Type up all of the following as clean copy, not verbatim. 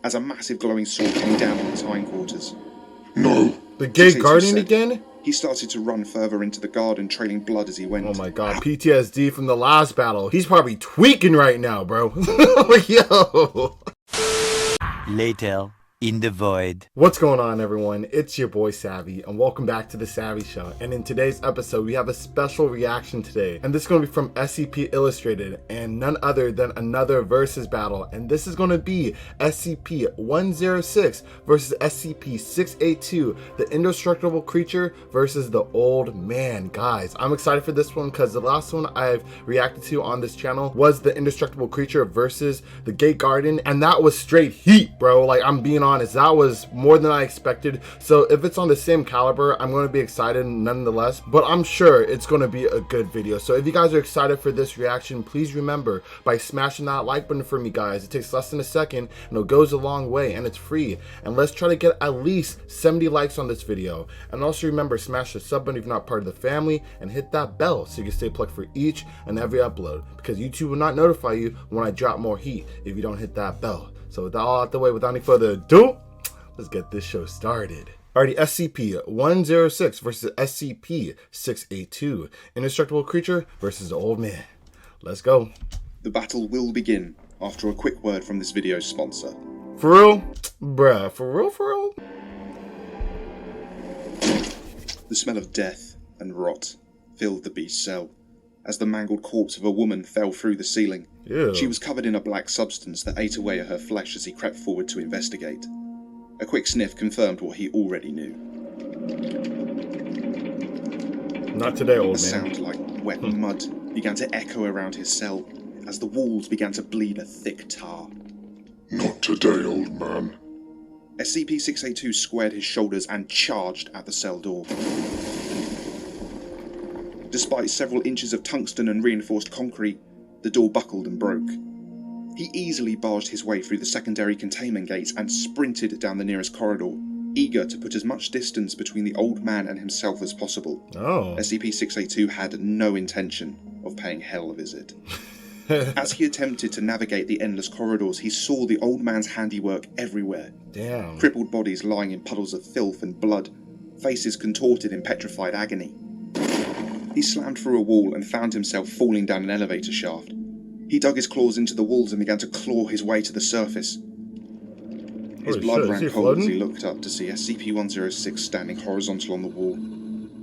as a massive glowing sword came down on his hindquarters. No! The gate guardian again? He started to run further into the garden, trailing blood as he went. Oh my god, PTSD from the last battle. He's probably tweaking right now, bro. Yo! Later, in the void. What's going on, everyone? It's your boy Savvy, and welcome back to the Savvy Show. And in today's episode, we have a special reaction today, and this is going to be from SCP Illustrated, and none other than another versus battle. And this is going to be SCP-106 versus SCP-682, the indestructible creature versus the old man. Guys, I'm excited for this one because the last one I've reacted to on this channel was the indestructible creature versus the gate guardian, and that was straight heat, bro. Like, I'm being honest, that was more than I expected. So if it's on the same caliber, I'm going to be excited nonetheless, but I'm sure it's going to be a good video. So if you guys are excited for this reaction, please remember by smashing that like button for me, guys. It takes less than a second and it goes a long way, and it's free. And let's try to get at least 70 likes on this video. And also remember, smash the sub button if you're not part of the family, and hit that bell so you can stay plugged for each and every upload, because YouTube will not notify you when I drop more heat if you don't hit that bell. So with that all out the way, without any further ado, let's get this show started. Alrighty, SCP-106 versus SCP-682, indestructible creature versus the old man. Let's go. The battle will begin after a quick word from this video's sponsor. For real? Bruh, for real, for real? The smell of death and rot filled the beast's cell as the mangled corpse of a woman fell through the ceiling. Ew. She was covered in a black substance that ate away at her flesh as he crept forward to investigate. A quick sniff confirmed what he already knew. Not today, old man. A sound like wet mud began to echo around his cell as the walls began to bleed a thick tar. Not today, old man. SCP-682 squared his shoulders and charged at the cell door. Despite several inches of tungsten and reinforced concrete, the door buckled and broke. He easily barged his way through the secondary containment gates and sprinted down the nearest corridor, eager to put as much distance between the old man and himself as possible. Oh. SCP-682 had no intention of paying hell a visit. As he attempted to navigate the endless corridors, he saw the old man's handiwork everywhere. Damn. Crippled bodies lying in puddles of filth and blood, faces contorted in petrified agony. He slammed through a wall and found himself falling down an elevator shaft. He dug his claws into the walls and began to claw his way to the surface. His blood ran cold as he looked up to see SCP-106 standing horizontal on the wall,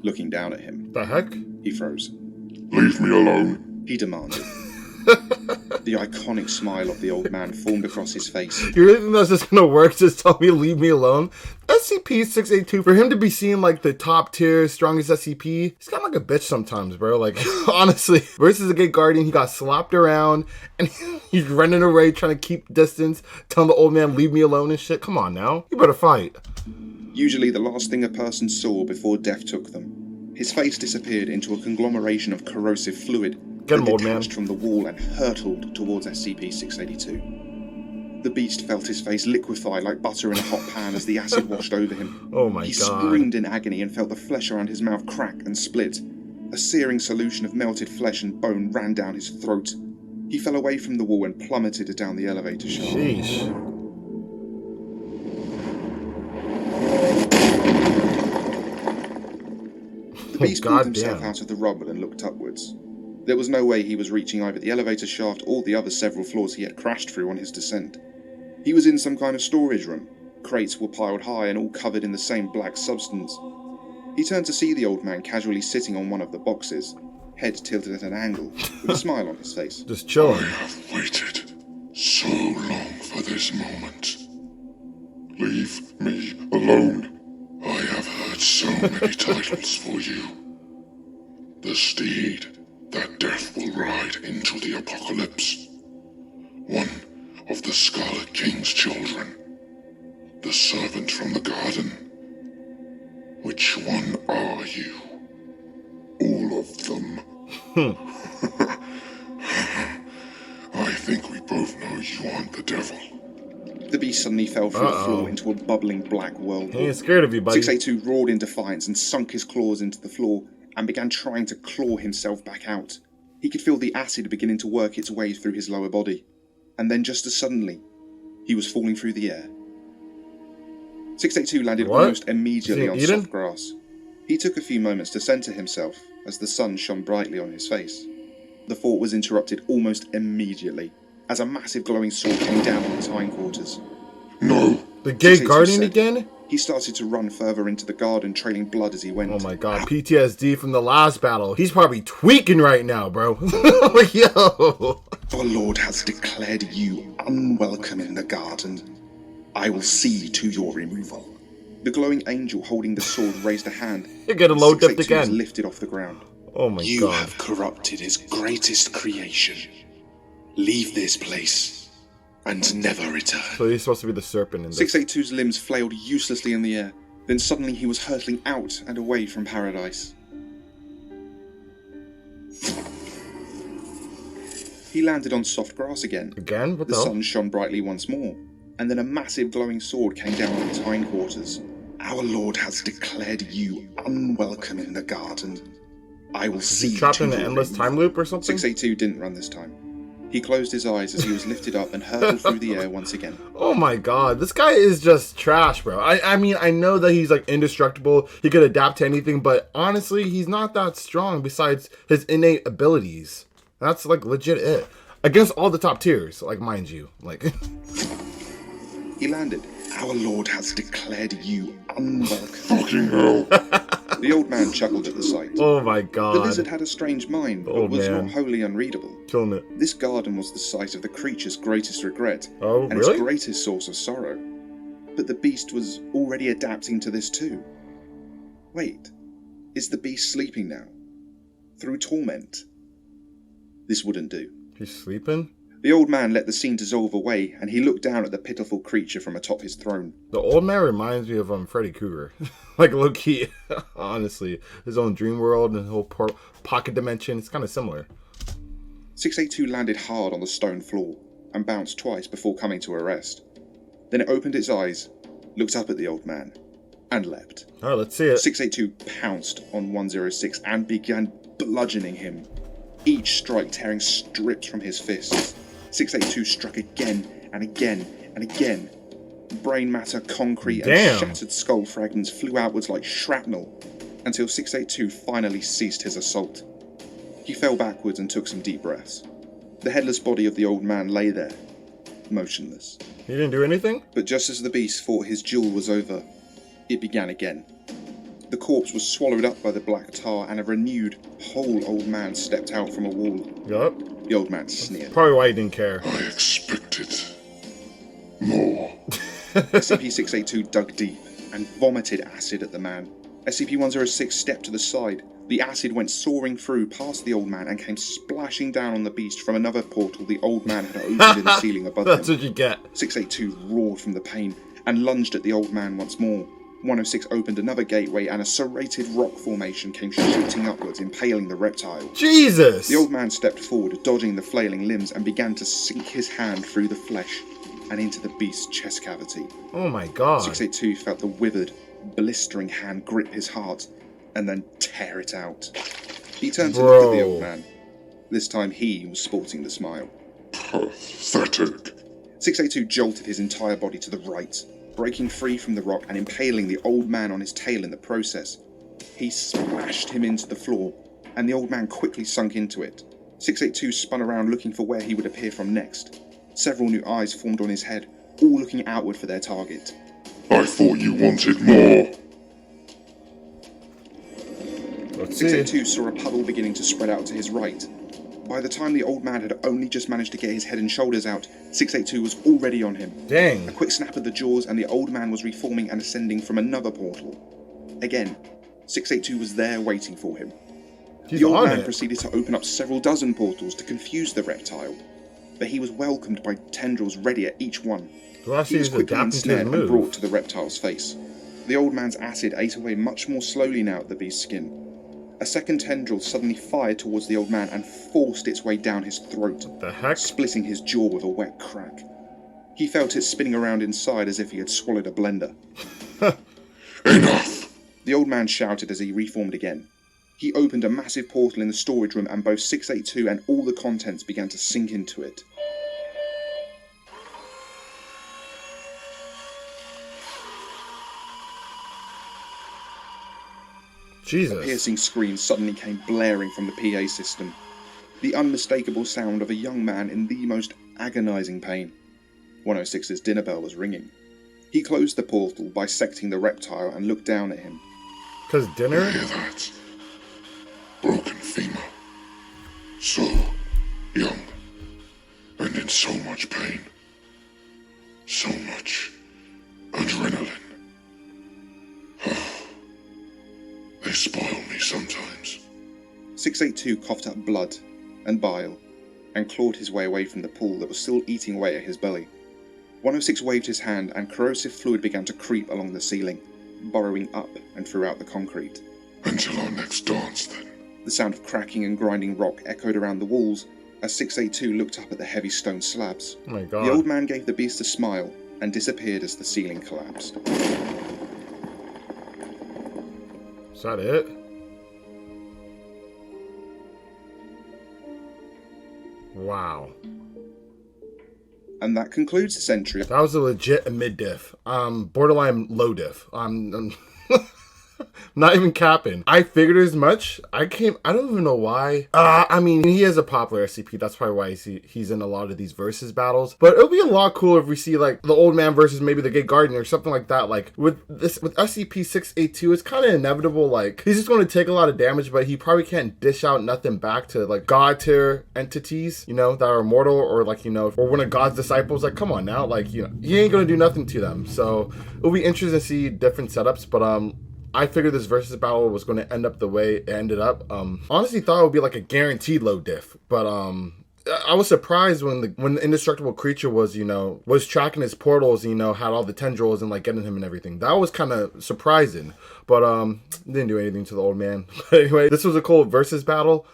looking down at him. The heck? He froze. Leave me alone. He demanded. The iconic smile of the old man formed across his face. You really think that's just gonna work? Just tell me, leave me alone? SCP-682, for him to be seen like the top tier, strongest SCP, he's kind of like a bitch sometimes, bro. Like, honestly. Versus the gate guardian, he got slapped around, and he's running away, trying to keep distance, telling the old man, leave me alone and shit. Come on now. You better fight. Usually the last thing a person saw before death took them. His face disappeared into a conglomeration of corrosive fluid that detached from the wall and hurtled towards SCP-682. The beast felt his face liquefy like butter in a hot pan as the acid washed over him. Oh my god. He screamed in agony and felt the flesh around his mouth crack and split. A searing solution of melted flesh and bone ran down his throat. He fell away from the wall and plummeted down the elevator shaft. Sheesh. The beast pulled himself out of the rubble and looked upwards. There was no way he was reaching either the elevator shaft or the other several floors he had crashed through on his descent. He was in some kind of storage room. Crates were piled high and all covered in the same black substance. He turned to see the old man casually sitting on one of the boxes, head tilted at an angle, with a smile on his face. Just chilling. I have waited so long for this moment. Leave me alone. I have heard so many titles for you. The steed that death will ride into the apocalypse. One of the Scarlet King's children. The servant from the garden. Which one are you? All of them. I think we both know you aren't the devil. The beast suddenly fell through the floor into a bubbling black whirlpool. He ain't scared of you, buddy. 682 roared in defiance and sunk his claws into the floor and began trying to claw himself back out. He could feel the acid beginning to work its way through his lower body. And then just as suddenly, He was falling through the air. 682 landed What? almost immediately on Eden? soft grass. He took a few moments to center himself as the sun shone brightly on his face. The thought was interrupted almost immediately as a massive glowing sword came down on his hindquarters. No! The gay 682 guardian said. again? He started to run further into the garden, trailing blood as he went. Oh my god, PTSD from the last battle. He's probably tweaking right now, bro. Yo! Our Lord has declared you unwelcome in the garden. I will see to your removal. The glowing angel holding the sword raised a hand. You're getting low dipped 682 was again. lifted off the ground. Oh my You god. have corrupted his greatest creation. Leave this place and never return. So he's supposed to be the serpent in this. 682's limbs flailed uselessly in the air. Then suddenly he was hurtling out and away from paradise. He landed on soft grass again. Again? What The the hell? sun shone brightly once more, and then a massive glowing sword came down on his hindquarters. Our Lord has declared you unwelcome in the garden. I will see He's trapped to in an your endless removal. time loop or something? 682 didn't run this time. He closed his eyes as he was lifted up and hurtled through the air once again. Oh my god, this guy is just trash, bro. I mean, I know that he's like indestructible, he could adapt to anything, but honestly, he's not that strong besides his innate abilities. That's like legit it. Against all the top tiers, like mind you. Like He landed. Our Lord has declared you unwelcome. Fucking hell! The old man chuckled at the sight. oh my The god. lizard had a strange mind, but Old was man. not wholly unreadable. Killing it. This garden was the site of the creature's greatest regret, Oh, and really? its greatest source of sorrow. But the beast was already adapting to this too. Wait, is the beast sleeping now? Through torment? This wouldn't do. He's sleeping? The old man let the scene dissolve away, and he looked down at the pitiful creature from atop his throne. The old man reminds me of Freddy Krueger. Like low key, honestly. His own dream world and the whole pocket dimension, it's kind of similar. 682 landed hard on the stone floor, and bounced twice before coming to a rest. Then it opened its eyes, looked up at the old man, and leapt. Alright, let's see it. 682 pounced on 106 and began bludgeoning him, each strike tearing strips from his fists. 682 struck again and again and again. Brain matter, concrete, Damn. and shattered skull fragments flew outwards like shrapnel, until 682 finally ceased his assault. He fell backwards and took some deep breaths. The headless body of the old man lay there, motionless. He didn't do anything? But just as the beast thought his duel was over, it began again. The corpse was swallowed up by the black tar, and a renewed, whole old man stepped out from a wall. Yup. The old man sneered. Probably why he didn't care. I expected more. SCP-682 dug deep and vomited acid at the man. SCP-106 stepped to the side. The acid went soaring through past the old man and came splashing down on the beast from another portal the old man had opened in the ceiling above That's him. what you get. 682 roared from the pain and lunged at the old man once more. 106 opened another gateway and a serrated rock formation came shooting upwards, impaling the reptile. Jesus! The old man stepped forward, dodging the flailing limbs, and began to sink his hand through the flesh and into the beast's chest cavity. Oh my god. 682 felt the withered, blistering hand grip his heart and then tear it out. He turned to look at the old man. This time he was sporting the smile. Pathetic. 682 jolted his entire body to the right, breaking free from the rock and impaling the old man on his tail in the process. He splashed him into the floor, and the old man quickly sunk into it. 682 spun around looking for where he would appear from next. Several new eyes formed on his head, all looking outward for their target. I thought you wanted more. Let's see. 682 saw a puddle beginning to spread out to his right. By the time the old man had only just managed to get his head and shoulders out, 682 was already on him. A Dang. quick snap of the jaws and the old man was reforming and ascending from another portal. Again, 682 was there waiting for him. He's The old on man it. proceeded to open up several dozen portals to confuse the reptile, but he was welcomed by tendrils ready at each one. Do I He see was he's quickly adapting to his ensnared and move? brought to the reptile's face. The old man's acid ate away much more slowly now at the beast's skin. A second tendril suddenly fired towards the old man and forced its way down his throat, The heck? splitting his jaw with a wet crack. He felt it spinning around inside as if he had swallowed a blender. Enough. The old man shouted as he reformed again. He opened a massive portal in the storage room and both 682 and all the contents began to sink into it. Jesus. A piercing scream suddenly came blaring from the PA system. The unmistakable sound of a young man in the most agonizing pain. 106's dinner bell was ringing. He closed the portal, dissecting the reptile, and looked down at him. Because dinner? You hear that? Broken femur. So young. And in so much pain. So much adrenaline. They spoil me sometimes. 682 coughed up blood and bile and clawed his way away from the pool that was still eating away at his belly. 106 waved his hand and corrosive fluid began to creep along the ceiling, burrowing up and throughout the concrete. Until our next dance, then. The sound of cracking and grinding rock echoed around the walls as 682 looked up at the heavy stone slabs. Oh my god. The old man gave the beast a smile and disappeared as the ceiling collapsed. Is that it? Wow. And that concludes this entry. That was a legit mid diff. Borderline low diff. I'm not even capping. I figured as much. I don't even know why. I mean, he is a popular SCP. That's probably why he's in a lot of these versus battles. But it'll be a lot cooler if we see like the old man versus maybe the gay gardener or something like that. Like with SCP-682, it's kind of inevitable. Like he's just going to take a lot of damage, but he probably can't dish out nothing back to like god tier entities, you know, that are immortal, or like, you know, or one of God's disciples. Like, come on now, like, you know, he ain't going to do nothing to them. So it'll be interesting to see different setups. But I figured this versus battle was going to end up the way it ended up. Honestly thought it would be like a guaranteed low diff, but I was surprised when the indestructible creature was, you know, was tracking his portals, you know, had all the tendrils and like getting him and everything. That was kind of surprising, but didn't do anything to the old man. But anyway, this was a cool versus battle.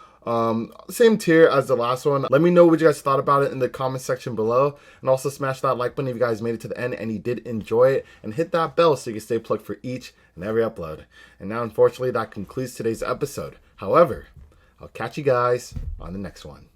Same tier as the last one. Let me know what you guys thought about it in the comment section below, and also smash that like button if you guys made it to the end and you did enjoy it, and hit that bell so you can stay plugged for each and every upload. And now, unfortunately, that concludes today's episode. However, I'll catch you guys on the next one.